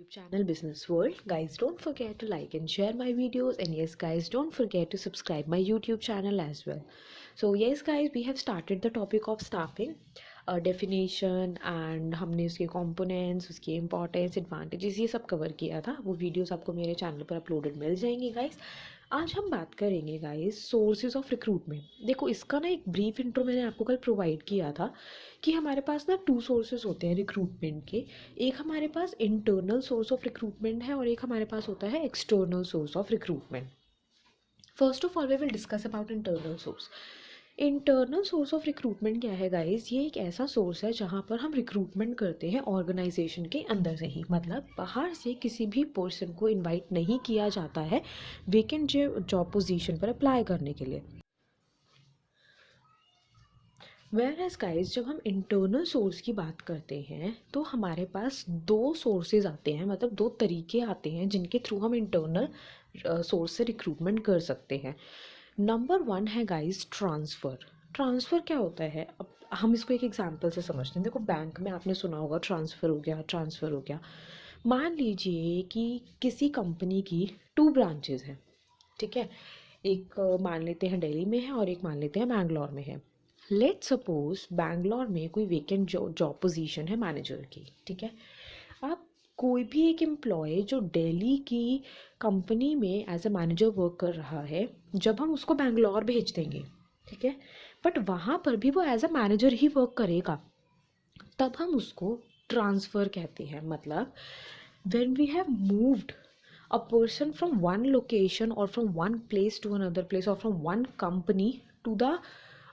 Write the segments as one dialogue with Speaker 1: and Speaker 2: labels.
Speaker 1: YouTube channel Business World. Guys, don't forget to like and share my videos, and yes guys, don't forget to subscribe my YouTube channel as well. So yes guys, we have started the topic of staffing, definition and हमने उसके components, उसकी importance, advantages ये सब cover किया था. वो videos आपको मेरे channel पर uploaded मिल जाएंगी guys. आज हम बात करेंगे गाइस सोर्सेज ऑफ रिक्रूटमेंट. देखो इसका ना एक ब्रीफ इंट्रो मैंने आपको कल प्रोवाइड किया था कि हमारे पास ना 2 सोर्सेज होते हैं रिक्रूटमेंट के. एक हमारे पास इंटरनल सोर्स ऑफ रिक्रूटमेंट है और एक हमारे पास होता है external source of recruitment. First of all we will discuss about internal source. Internal source of recruitment क्या है गाइस? ये एक ऐसा सोर्स है जहाँ पर हम रिक्रूटमेंट करते हैं ऑर्गेनाइजेशन के अंदर से ही, मतलब बाहर से किसी भी पर्सन को इनवाइट नहीं किया जाता है वेकेंट जॉब पोजीशन पर अप्लाई करने के लिए. वेयरएज गाइस जब हम इंटरनल सोर्स की बात करते हैं तो हमारे पास 2 सोर्सेज आते हैं, मतलब 2 तरीके आते हैं जिनके थ्रू हम इंटरनल सोर्स से रिक्रूटमेंट कर सकते हैं. नंबर 1 है गाइस ट्रांसफ़र. ट्रांसफ़र क्या होता है? अब हम इसको एक एग्जांपल से समझते हैं. देखो बैंक में आपने सुना होगा ट्रांसफ़र हो गया, ट्रांसफ़र हो गया. मान लीजिए कि किसी कंपनी की 2 ब्रांचेज हैं, ठीक है. एक मान लेते हैं दिल्ली में है और एक मान लेते हैं बैंगलोर में है. लेट्स सपोज बैंगलोर में कोई वेकेंट जॉब पोजीशन है मैनेजर की, ठीक है. अब कोई भी एक एम्प्लॉय जो दिल्ली की कंपनी में एज अ मैनेजर वर्क कर रहा है, जब हम उसको बैंगलोर भेज देंगे, ठीक है, बट वहाँ पर भी वो एज अ मैनेजर ही वर्क करेगा, तब हम उसको ट्रांसफ़र कहते हैं. मतलब when we have moved a person from one location or from one place to another place or from one company to the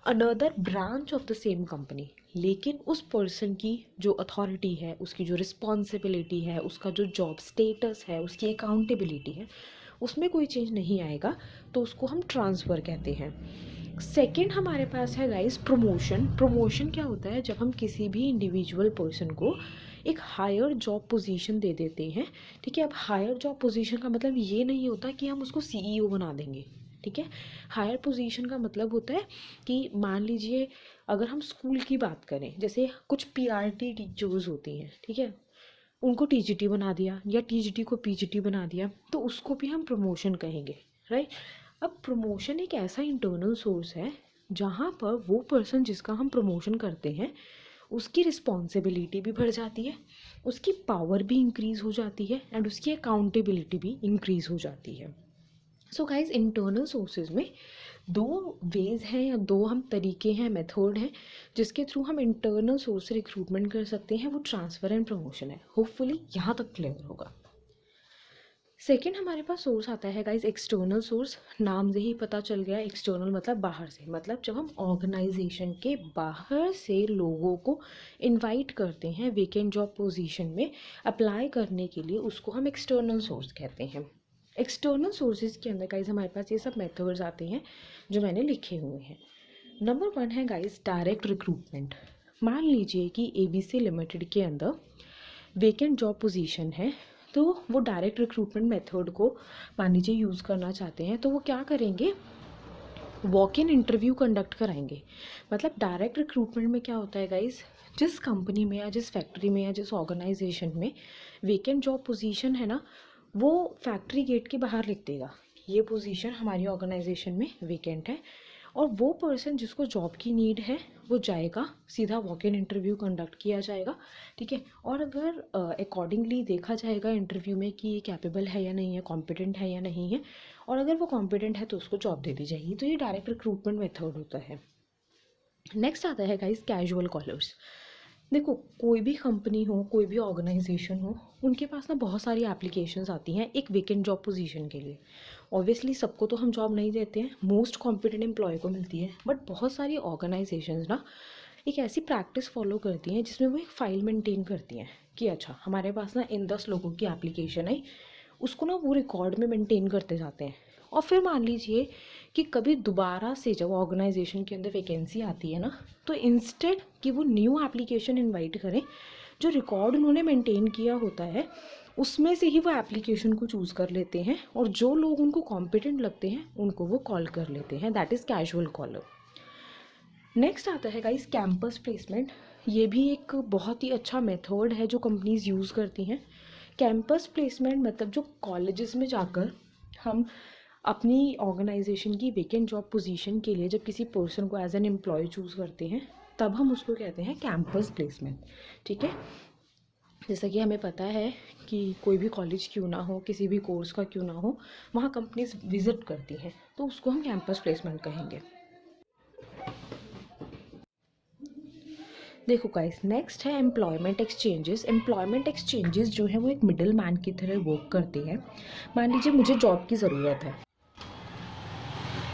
Speaker 1: another branch of the same company, लेकिन उस पर्सन की जो अथॉरिटी है, उसकी जो रिस्पॉन्सिबिलिटी है, उसका जो जॉब स्टेटस है, उसकी अकाउंटेबिलिटी है, उसमें कोई चेंज नहीं आएगा, तो उसको हम ट्रांसफ़र कहते हैं. सेकेंड हमारे पास है गाइस प्रमोशन. प्रमोशन क्या होता है? जब हम किसी भी इंडिविजुअल पर्सन को एक हायर जॉब पोजीशन दे देते हैं, ठीक है. अब हायर जॉब पोजीशन का मतलब ये नहीं होता कि हम उसको सीईओ बना देंगे, ठीक है. हायर पोजीशन का मतलब होता है कि मान लीजिए अगर हम स्कूल की बात करें, जैसे कुछ पीआरटी टीचर्स होती हैं, ठीक है, उनको टीजीटी बना दिया या टीजीटी को पीजीटी बना दिया, तो उसको भी हम प्रमोशन कहेंगे, राइट. अब प्रमोशन एक ऐसा इंटरनल सोर्स है जहाँ पर वो पर्सन जिसका हम प्रमोशन करते हैं उसकी रिस्पॉन्सिबिलिटी भी बढ़ जाती है, उसकी पावर भी इंक्रीज़ हो जाती है एंड उसकी अकाउंटेबिलिटी भी इंक्रीज़ हो जाती है. सो गाइज इंटरनल सोर्सेज में 2 वेज हैं या 2 हम तरीके हैं, मेथड हैं जिसके थ्रू हम इंटरनल सोर्स से रिक्रूटमेंट कर सकते हैं. वो ट्रांसफ़र एंड प्रमोशन है. होपफुली यहाँ तक क्लियर होगा. सेकेंड हमारे पास सोर्स आता है गाइज एक्सटर्नल सोर्स. नाम से ही पता चल गया, एक्सटर्नल मतलब बाहर से, मतलब जब हम ऑर्गेनाइजेशन के बाहर से लोगों को इनवाइट करते हैं वेकेंट जॉब पोजीशन में अप्लाई करने के लिए, उसको हम एक्सटर्नल सोर्स कहते हैं. एक्सटर्नल सोर्सेज के अंदर गाइज हमारे पास ये सब मेथड्स आते हैं जो मैंने लिखे हुए हैं. नंबर 1 है गाइज डायरेक्ट रिक्रूटमेंट. मान लीजिए कि ABC लिमिटेड के अंदर वेकेंट जॉब पोजीशन है, तो वो डायरेक्ट रिक्रूटमेंट मेथड को मान लीजिए यूज़ करना चाहते हैं, तो वो क्या करेंगे? वॉक इन इंटरव्यू कंडक्ट कराएंगे. मतलब डायरेक्ट रिक्रूटमेंट में क्या होता है गाइस? जिस कंपनी में या जिस फैक्ट्री में या जिस ऑर्गेनाइजेशन में वेकेंट जॉब पोजीशन है ना, वो फैक्ट्री गेट के बाहर लिख देगा ये पोजीशन हमारी ऑर्गेनाइजेशन में वेकेंट है, और वो पर्सन जिसको जॉब की नीड है वो जाएगा, सीधा वॉक इन इंटरव्यू कंडक्ट किया जाएगा, ठीक है. और अगर अकॉर्डिंगली देखा जाएगा इंटरव्यू में कि ये कैपेबल है या नहीं है, कॉम्पिटेंट है या नहीं है, और अगर वो कॉम्पिटेंट है तो उसको जॉब दे दी जाएगी. तो ये डायरेक्ट रिक्रूटमेंट मेथड होता है. नेक्स्ट आता है गाइस कैजुअल कॉलर्स. देखो कोई भी कंपनी हो, कोई भी ऑर्गेनाइजेशन हो, उनके पास ना बहुत सारी एप्लीकेशंस आती हैं एक वेकेंट जॉब पोजीशन के लिए. ऑब्वियसली सबको तो हम जॉब नहीं देते हैं, मोस्ट कॉम्पिटेंट एम्प्लॉय को मिलती है, बट बहुत सारी ऑर्गेनाइजेशंस ना एक ऐसी प्रैक्टिस फॉलो करती हैं जिसमें वो एक फ़ाइल मेंटेन करती हैं कि अच्छा हमारे पास ना इन 10 लोगों की एप्लीकेशन है, उसको ना वो रिकॉर्ड में मेंटेन करते जाते हैं. और फिर मान लीजिए कि कभी दोबारा से जब ऑर्गेनाइजेशन के अंदर वैकेंसी आती है ना, तो इंस्टेड कि वो न्यू एप्लीकेशन इनवाइट करें, जो रिकॉर्ड उन्होंने मेंटेन किया होता है उसमें से ही वो एप्लीकेशन को चूज़ कर लेते हैं, और जो लोग उनको कॉम्पिटेंट लगते हैं उनको वो कॉल कर लेते हैं. That is casual caller. Next आता है गाइस कैंपस प्लेसमेंट. ये भी एक बहुत ही अच्छा मेथड है जो कंपनीज़ यूज़ करती हैं. कैंपस प्लेसमेंट मतलब जो कॉलेजेस में जाकर हम अपनी ऑर्गेनाइजेशन की वेकेंट जॉब पोजीशन के लिए जब किसी पर्सन को एज एन एम्प्लॉय चूज़ करते हैं तब हम उसको कहते हैं कैंपस प्लेसमेंट। ठीक है, जैसा कि हमें पता है कि कोई भी कॉलेज क्यों ना हो, किसी भी कोर्स का क्यों ना हो, वहाँ कंपनीज विजिट करती हैं, तो उसको हम कैंपस प्लेसमेंट कहेंगे। देखो गाइस, नेक्स्ट है एम्प्लॉयमेंट एक्सचेंजेस। एम्प्लॉयमेंट एक्सचेंजेस जो है वो एक मिडिल मैन की तरह वर्क करते हैं। मान लीजिए मुझे जॉब की ज़रूरत है,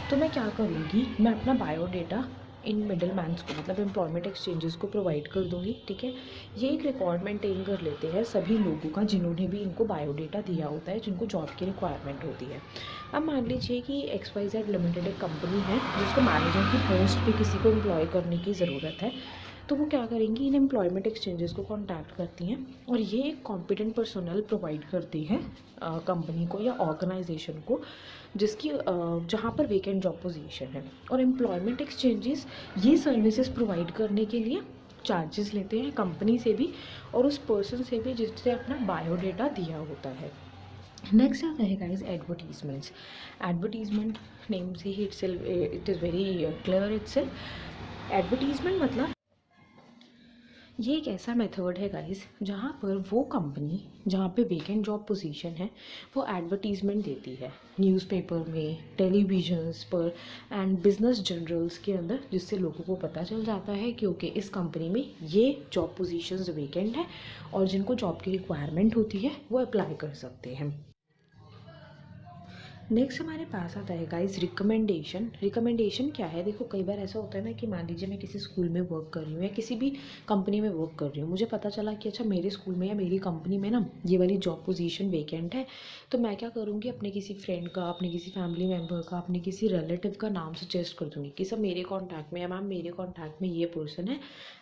Speaker 1: तो मैं क्या करूँगी, मैं अपना बायोडेटा इन मिडिल मैन्स को मतलब एम्प्लॉयमेंट एक्सचेंजेस को प्रोवाइड कर दूँगी। ठीक है, ये एक रिकॉर्ड मेंटेन कर लेते हैं सभी लोगों का जिन्होंने भी इनको बायोडेटा दिया होता है, जिनको जॉब की रिक्वायरमेंट होती है। अब मान लीजिए कि XYZ लिमिटेड एक कंपनी है जिसको मैनेजर की पोस्ट पे किसी को एम्प्लॉय करने की ज़रूरत है, तो वो क्या करेंगी, इन एम्प्लॉयमेंट एक्सचेंजेस को कॉन्टैक्ट करती हैं और ये एक कॉम्पिटेंट पर्सनल प्रोवाइड करती हैं कंपनी को या ऑर्गेनाइजेशन को, जिसकी जहाँ पर वेकेंट जॉब पोजीशन है। और एम्प्लॉयमेंट एक्सचेंजेस ये सर्विसेज प्रोवाइड करने के लिए चार्जेस लेते हैं कंपनी से भी और उस पर्सन से भी जिससे अपना बायोडेटा दिया होता है। नेक्स्ट आता है गाइस एडवर्टीजमेंट्स। एडवर्टीजमेंट नेम से ही it is very clear itself. Advertisement मतलब ये एक ऐसा मेथड है गाइस जहाँ पर वो कंपनी जहाँ पे वेकेंट जॉब पोजीशन है वो एडवर्टीजमेंट देती है न्यूज़पेपर में, टेलीविजन्स पर एंड बिजनेस जर्नल्स के अंदर, जिससे लोगों को पता चल जाता है क्योंकि इस कंपनी में ये जॉब पोजीशंस वेकेंट है और जिनको जॉब की रिक्वायरमेंट होती है वो अप्लाई कर सकते हैं। नेक्स्ट हमारे पास आता है गाइस रिकमेंडेशन। रिकमेंडेशन क्या है, देखो कई बार ऐसा होता है ना कि मान लीजिए मैं किसी स्कूल में वर्क कर रही हूँ या किसी भी कंपनी में वर्क कर रही हूँ, मुझे पता चला कि अच्छा मेरे स्कूल में या मेरी कंपनी में ना ये वाली जॉब पोजीशन वेकेंट है, तो मैं क्या करूँगी, अपने किसी फ्रेंड का, अपने किसी फैमिली मेम्बर का, अपने किसी रिलेटिव का नाम सजेस्ट कर दूँगी कि सब मेरे कॉन्टैक्ट में या मैम मेरे कॉन्टैक्ट में ये पर्सन है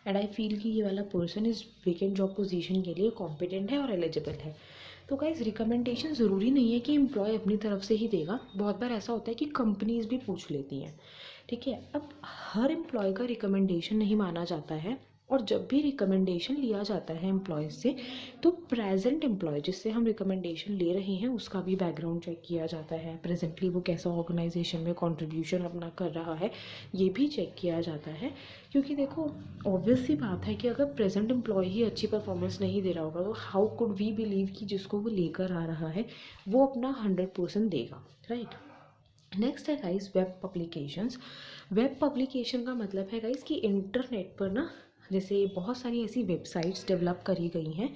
Speaker 1: एंड आई फील कि ये वाला पर्सन इस वेकेंट जॉब पोजीशन के लिए कॉम्पिटेंट है और एलिजिबल है। तो गाइस रिकमेंडेशन ज़रूरी नहीं है कि एम्प्लॉय अपनी तरफ से ही देगा, बहुत बार ऐसा होता है कि कंपनीज भी पूछ लेती हैं। ठीक है, अब हर एम्प्लॉय का रिकमेंडेशन नहीं माना जाता है और जब भी रिकमेंडेशन लिया जाता है एम्प्लॉय से तो प्रेजेंट एम्प्लॉय जिससे हम रिकमेंडेशन ले रहे हैं उसका भी बैकग्राउंड चेक किया जाता है, प्रेजेंटली वो कैसा ऑर्गेनाइजेशन में कंट्रीब्यूशन अपना कर रहा है ये भी चेक किया जाता है। क्योंकि देखो ऑब्वियस सी बात है कि अगर प्रेजेंट एम्प्लॉय ही अच्छी परफॉर्मेंस नहीं दे रहा होगा तो हाउ कुड वी बिलीव कि जिसको वो लेकर आ रहा है वो अपना 100% देगा, राइट। नेक्स्ट है guys web publications. Web publication का मतलब है गाइस कि इंटरनेट पर ना जैसे बहुत सारी ऐसी वेबसाइट्स डेवलप करी गई हैं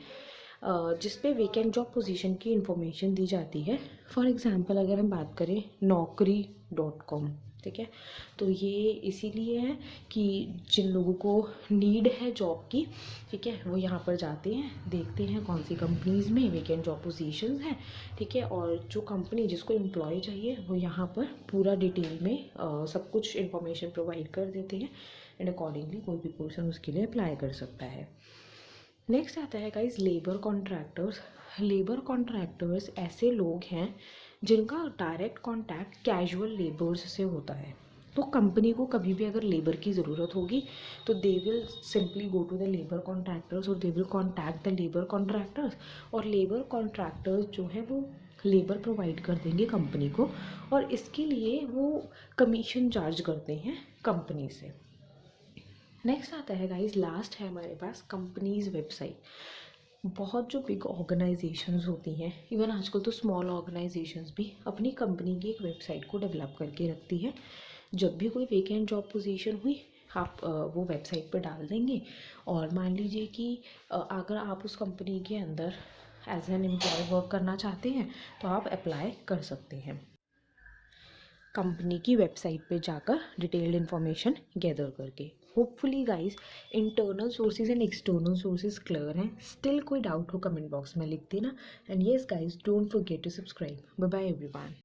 Speaker 1: जिस पे वेकेंट जॉब पोजीशन की इंफॉर्मेशन दी जाती है। फॉर एग्जांपल अगर हम बात करें naukri.com, ठीक है, तो ये इसीलिए है कि जिन लोगों को नीड है जॉब की, ठीक है, वो यहाँ पर जाते हैं, देखते हैं कौन सी कंपनीज़ में वेकेंट जॉब पोजीशंस हैं, ठीक है, और जो कंपनी जिसको एम्प्लॉय चाहिए वो यहाँ पर पूरा डिटेल में सब कुछ इन्फॉर्मेशन प्रोवाइड कर देते हैं एंड अकॉर्डिंगली कोई भी पर्सन उसके लिए अप्लाई कर सकता है। नेक्स्ट आता है guys labour contractors. Labour contractors ऐसे लोग हैं जिनका डायरेक्ट कांटेक्ट कैजुअल लेबर्स से होता है। तो कंपनी को कभी भी अगर लेबर की ज़रूरत होगी तो they will simply go to the labour contractors और they will contact the labour contractors और लेबर कॉन्ट्रैक्टर्स जो है वो लेबर प्रोवाइड कर देंगे कंपनी को और इसके लिए वो कमीशन चार्ज करते हैं कंपनी से। नेक्स्ट आता है गाइस, लास्ट है हमारे पास कंपनीज़ वेबसाइट। बहुत जो बिग ऑर्गेनाइजेशंस होती हैं, इवन आजकल तो स्मॉल ऑर्गेनाइजेशंस भी अपनी कंपनी की एक वेबसाइट को डेवलप करके रखती हैं। जब भी कोई वेकेंट जॉब पोजीशन हुई आप वो वेबसाइट पर डाल देंगे और मान लीजिए कि अगर आप उस कंपनी के अंदर एज एन एम्प्लॉय वर्क करना चाहते हैं तो आप अप्लाई कर सकते हैं कंपनी की वेबसाइट पे जाकर डिटेल्ड इन्फॉर्मेशन गैदर करके। Hopefully guys internal sources and external sources clear हैं। स्टिल कोई डाउट हो कमेंट बॉक्स में लिख देना and yes guys don't forget to subscribe. Bye bye everyone.